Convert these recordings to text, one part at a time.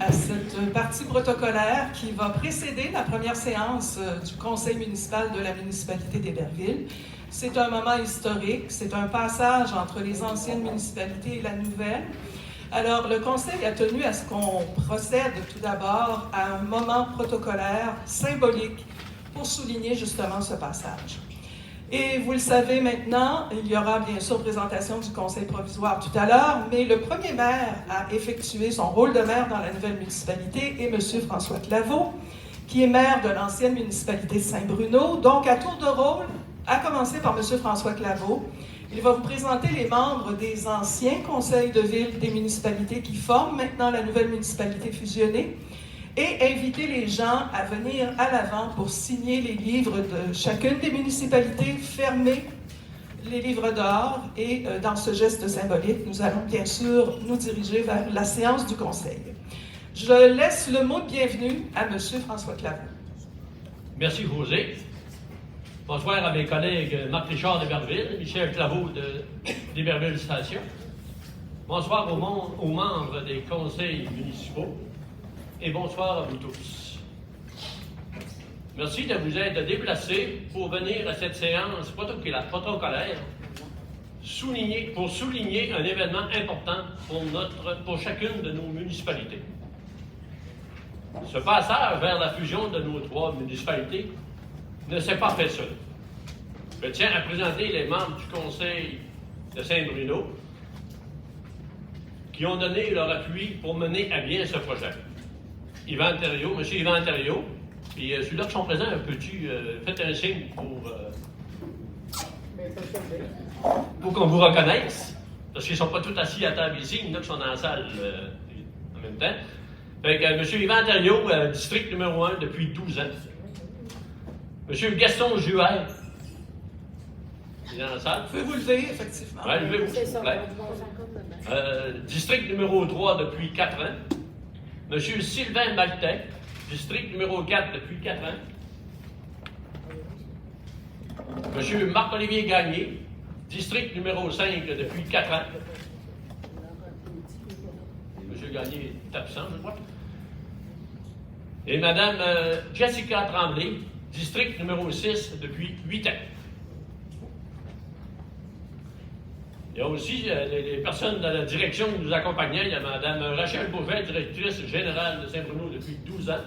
à cette partie protocolaire qui va précéder la première séance du conseil municipal de la municipalité d'Héberville. C'est un moment historique, c'est un passage entre les anciennes municipalités et la nouvelle. Alors, le conseil a tenu à ce qu'on procède tout d'abord à un moment protocolaire symbolique pour souligner justement ce passage. Et vous le savez maintenant, il y aura bien sûr présentation du conseil provisoire tout à l'heure, mais le premier maire à effectuer son rôle de maire dans la nouvelle municipalité est M. François Claveau, qui est maire de l'ancienne municipalité de Saint-Bruno. Donc, à tour de rôle, à commencer par M. François Claveau, il va vous présenter les membres des anciens conseils de ville des municipalités qui forment maintenant la nouvelle municipalité fusionnée, et inviter les gens à venir à l'avant pour signer les livres de chacune des municipalités, fermer les livres d'or, et dans ce geste symbolique, nous allons bien sûr nous diriger vers la séance du conseil. Je laisse le mot de bienvenue à M. François Claveau. Merci, José. Bonsoir à mes collègues Marc Richard d'Héberville, Michel Claveau d'Héberville Station. Bonsoir aux membres des conseils municipaux. Et bonsoir à vous tous. Merci de vous être déplacés pour venir à cette séance protocolaire pour souligner un événement important pour chacune de nos municipalités. Ce passage vers la fusion de nos 3 municipalités ne s'est pas fait seul. Je tiens à présenter les membres du conseil de Saint-Bruno qui ont donné leur appui pour mener à bien ce projet. Yvan Thériault, M. Yvan Thériault, puis celui-là qui sont présents, peux-tu faire un signe pour qu'on vous reconnaisse? Parce qu'ils ne sont pas tous assis à table ici, il y en a qui sont dans la salle en même temps. Fait que M. Yvan Thériault, district numéro 1 depuis 12 ans. M. Gaston Juher, il est dans la salle. Vous pouvez vous lever, effectivement. Oui, levez-vous, s'il vous plaît. District numéro 3 depuis 4 ans. M. Sylvain Maltais, district numéro 4 depuis 4 ans. M. Marc-Olivier Gagné, district numéro 5 depuis 4 ans. M. Gagné est absent, je crois. Et Mme Jessica Tremblay, district numéro 6 depuis 8 ans. Il y a aussi les personnes de la direction qui nous accompagnaient. Il y a Mme Rachel Beauvais, directrice générale de Saint-Bruno depuis 12 ans.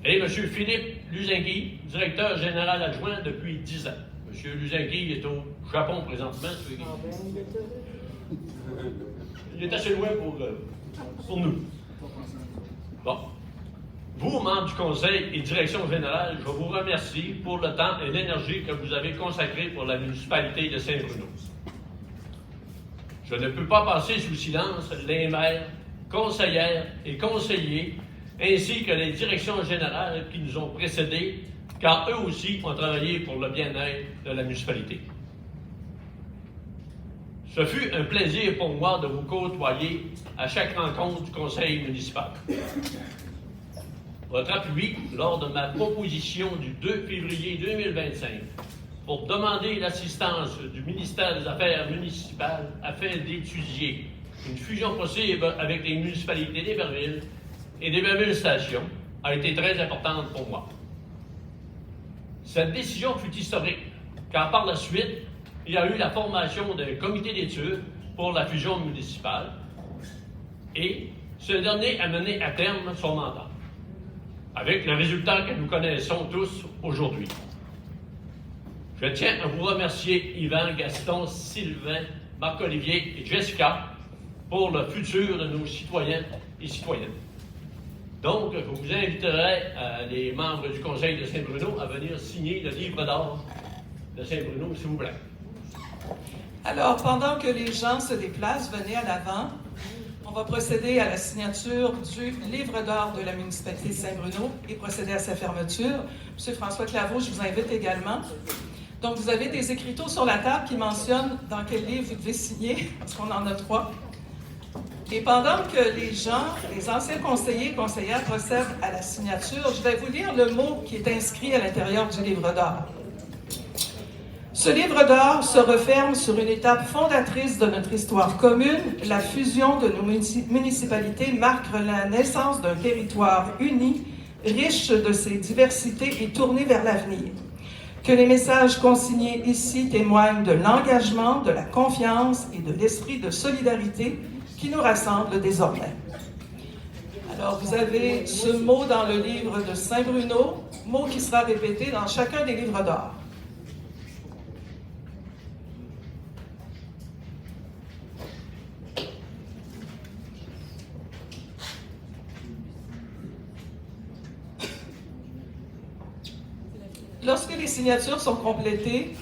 Et M. Philippe Luzingui, directeur général adjoint depuis 10 ans. M. Luzingui est au Japon présentement. Il est assez loin pour nous. Bon. Vous, membres du Conseil et Direction générale, je vous remercie pour le temps et l'énergie que vous avez consacré pour la municipalité de Saint-Bruno. Je ne peux pas passer sous silence les maires, conseillères et conseillers, ainsi que les directions générales qui nous ont précédés, car eux aussi ont travaillé pour le bien-être de la municipalité. Ce fut un plaisir pour moi de vous côtoyer à chaque rencontre du Conseil municipal. Votre appui lors de ma proposition du 2 février 2025 pour demander l'assistance du ministère des Affaires municipales afin d'étudier une fusion possible avec les municipalités d'Héberville et d'Héberville Station a été très importante pour moi. Cette décision fut historique, car par la suite, il y a eu la formation d'un comité d'études pour la fusion municipale et ce dernier a mené à terme son mandat, avec le résultat que nous connaissons tous aujourd'hui. Je tiens à vous remercier Yvan, Gaston, Sylvain, Marc-Olivier et Jessica pour le futur de nos citoyens et citoyennes. Donc, je vous inviterai, les membres du Conseil de Saint-Bruno, à venir signer le livre d'or de Saint-Bruno, s'il vous plaît. Alors, pendant que les gens se déplacent, venez à l'avant. On va procéder à la signature du livre d'or de la municipalité de Saint-Bruno et procéder à sa fermeture. M. François Claveau, je vous invite également. Donc, vous avez des écriteaux sur la table qui mentionnent dans quel livre vous devez signer, parce qu'on en a 3. Et pendant que les gens, les anciens conseillers et conseillères procèdent à la signature, je vais vous lire le mot qui est inscrit à l'intérieur du livre d'or. Ce livre d'or se referme sur une étape fondatrice de notre histoire commune. La fusion de nos municipalités marque la naissance d'un territoire uni, riche de ses diversités et tourné vers l'avenir. Que les messages consignés ici témoignent de l'engagement, de la confiance et de l'esprit de solidarité qui nous rassemble désormais. Alors, vous avez ce mot dans le livre de Saint-Bruno, mot qui sera répété dans chacun des livres d'or. Lorsque les signatures sont complétées,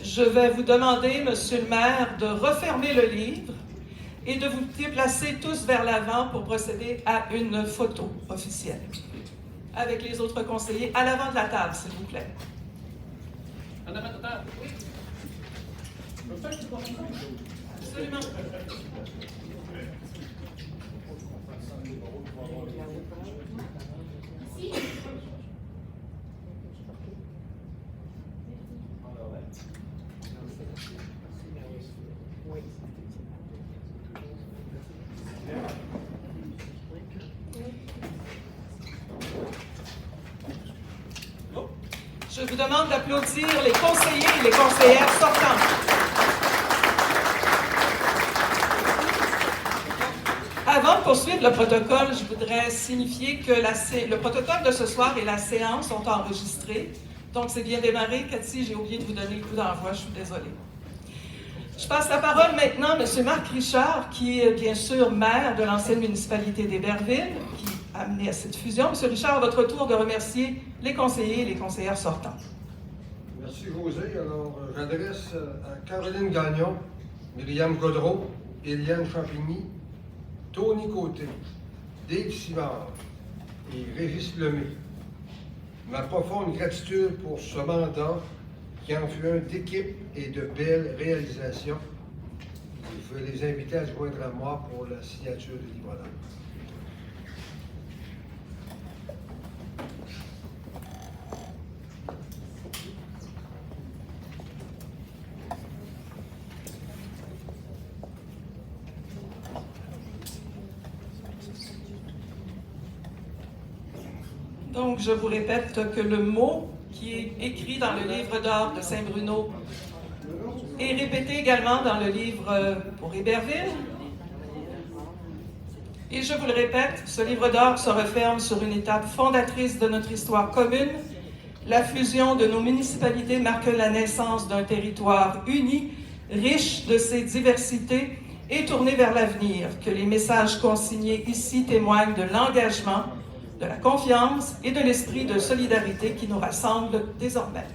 je vais vous demander, Monsieur le maire, de refermer le livre et de vous déplacer tous vers l'avant pour procéder à une photo officielle avec les autres conseillers à l'avant de la table, s'il vous plaît. En avant de la table? Oui. Absolument. Je vous demande d'applaudir les conseillers et les conseillères sortantes. Avant de poursuivre le protocole, je voudrais signifier que le protocole de ce soir et la séance sont enregistrés. Donc, c'est bien démarré. Cathy, j'ai oublié de vous donner le coup d'envoi. Je suis désolée. Je passe la parole maintenant à M. Marc Richard, qui est bien sûr maire de l'ancienne municipalité d'Héberville, qui a amené à cette fusion. M. Richard, à votre tour de remercier les conseillers et les conseillères sortants. Merci, José. Alors, j'adresse à Caroline Gagnon, Myriam Godreau, Éliane Champigny, Tony Côté, Dave Simard et Régis Lemay ma profonde gratitude pour ce mandat qui en fut un d'équipe et de belles réalisations. Je veux les inviter à se joindre à moi pour la signature du livre d'or. Donc, je vous répète que le mot qui est écrit dans le livre d'or de Saint-Bruno est répété également dans le livre pour Héberville. Et je vous le répète, ce livre d'or se referme sur une étape fondatrice de notre histoire commune. La fusion de nos municipalités marque la naissance d'un territoire uni, riche de ses diversités et tourné vers l'avenir. Que les messages consignés ici témoignent de l'engagement, de la confiance et de l'esprit de solidarité qui nous rassemble désormais.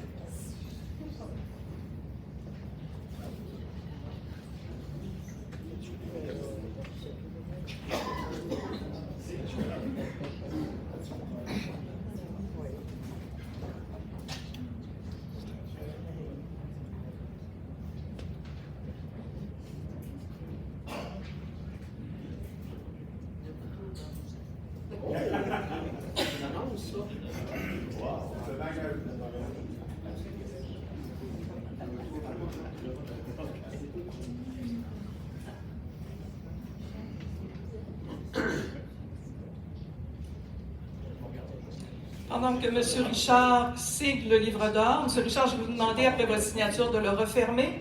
Pendant que M. Richard signe le livre d'or, M. Richard, je vais vous demander, après votre signature, de le refermer.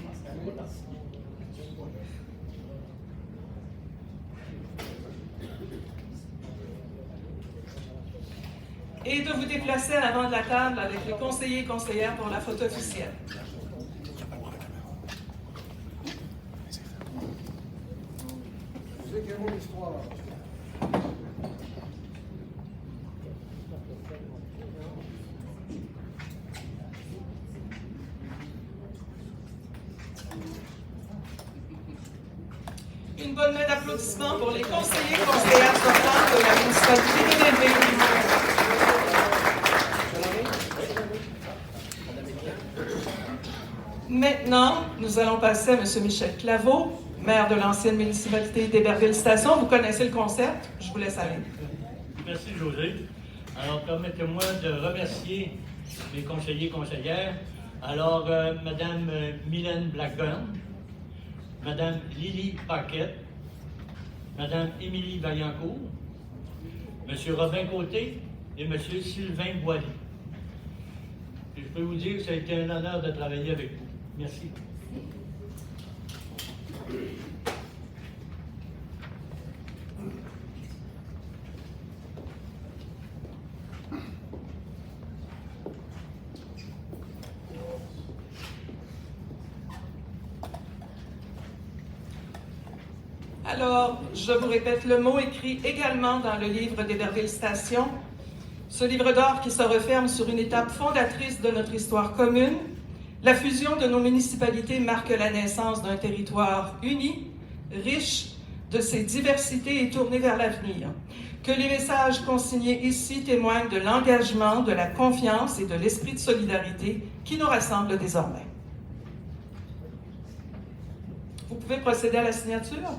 Et de vous déplacer à l'avant de la table avec les conseillers et conseillères pour la photo officielle. Vous écrivez mon histoire. Une bonne main d'applaudissements pour les conseillers et conseillères sortantes de la municipalité d'Héberville. Maintenant, nous allons passer à M. Michel Claveau, maire de l'ancienne municipalité d'Héberville-Station. Vous connaissez le concept, je vous laisse aller. Merci, José. Alors, permettez-moi de remercier les conseillers et conseillères. Alors, Mme Mylène Blackburn, Mme Lily Paquette, Mme Émilie Vaillancourt, M. Robin Côté et M. Sylvain Boily. Et je peux vous dire que ça a été un honneur de travailler avec vous. Merci. Alors, je vous répète le mot écrit également dans le livre d'Héberville Station, ce livre d'or qui se referme sur une étape fondatrice de notre histoire commune. La fusion de nos municipalités marque la naissance d'un territoire uni, riche de ses diversités et tourné vers l'avenir. Que les messages consignés ici témoignent de l'engagement, de la confiance et de l'esprit de solidarité qui nous rassemble désormais. Vous pouvez procéder à la signature?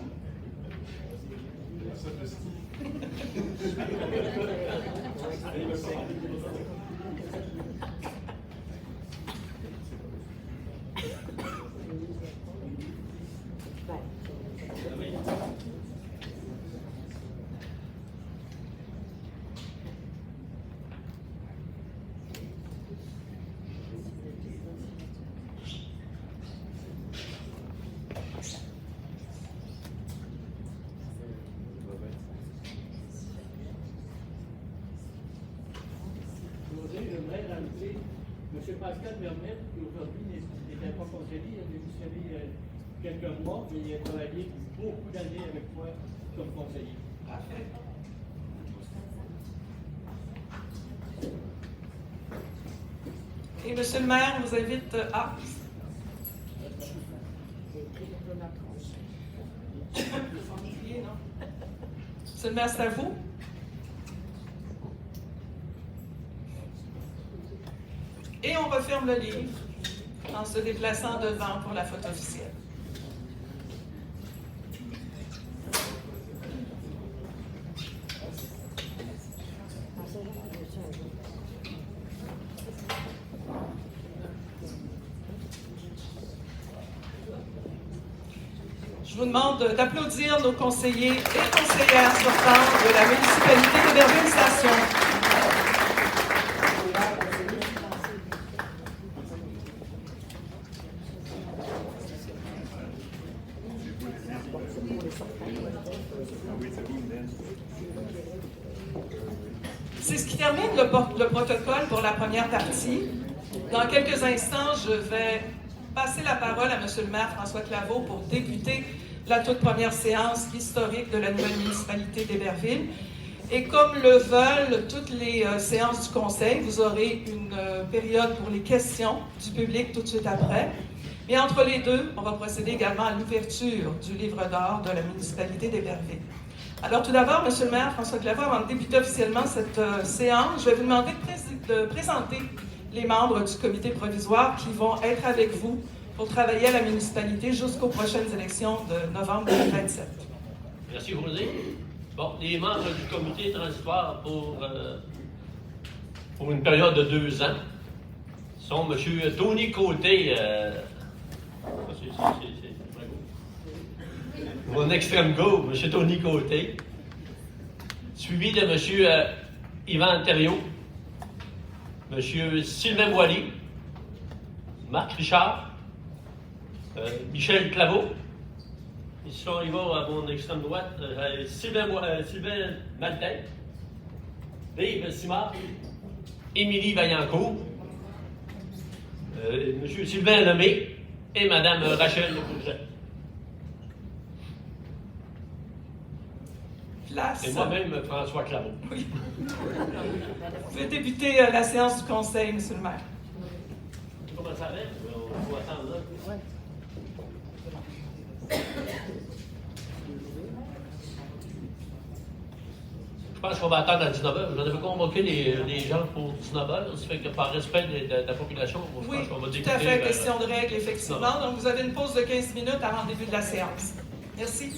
J'aimerais rajouter M. Pascal Vermette, qui aujourd'hui n'était pas conseiller, il a démissionné quelques mois, mais il a travaillé beaucoup d'années avec moi comme conseiller. Parfait. Et Monsieur le maire vous invite à... Monsieur le maire, c'est à vous. Et on referme le livre en se déplaçant devant pour la photo officielle. Je vous demande d'applaudir nos conseillers et conseillères sortants de la municipalité d'Héberville Station. C'est ce qui termine le protocole pour la première partie. Dans quelques instants, je vais passer la parole à M. le maire François Claveau pour débuter la toute première séance historique de la nouvelle municipalité d'Héberville. Et comme le veulent toutes les séances du conseil, vous aurez une période pour les questions du public tout de suite après. Mais entre les deux, on va procéder également à l'ouverture du livre d'or de la municipalité d'Héberville. Alors tout d'abord, M. le maire François Claveau, avant de débuter officiellement cette séance, je vais vous demander de présenter les membres du comité provisoire qui vont être avec vous pour travailler à la municipalité jusqu'aux prochaines élections de novembre 2027. Merci, Rosé. Bon, les membres du comité transitoire pour une période de 2 ans sont M. Tony Côté, mon extrême gauche, M. Tony Côté, suivi de M. Yvan Thériault, M. Sylvain Boily, Marc Richard, Michel Claveau. Il va à mon extrême droite, Sylvain Maltais, Dave Simard, Émilie Vaillancourt, M. Sylvain Lemay et Mme Rachel Courget. Et moi-même, François Claveau. Oui. Vous pouvez débuter la séance du conseil, M. le maire. Comment ça va? On va attendre là. Je pense qu'on va attendre à 19h. J'en avais convoqué les gens pour 19h. Ça fait que par respect de la population, je pense qu'on va débuter. Tout à fait, question de règle, effectivement. Donc, vous avez une pause de 15 minutes avant le début de la séance. Merci.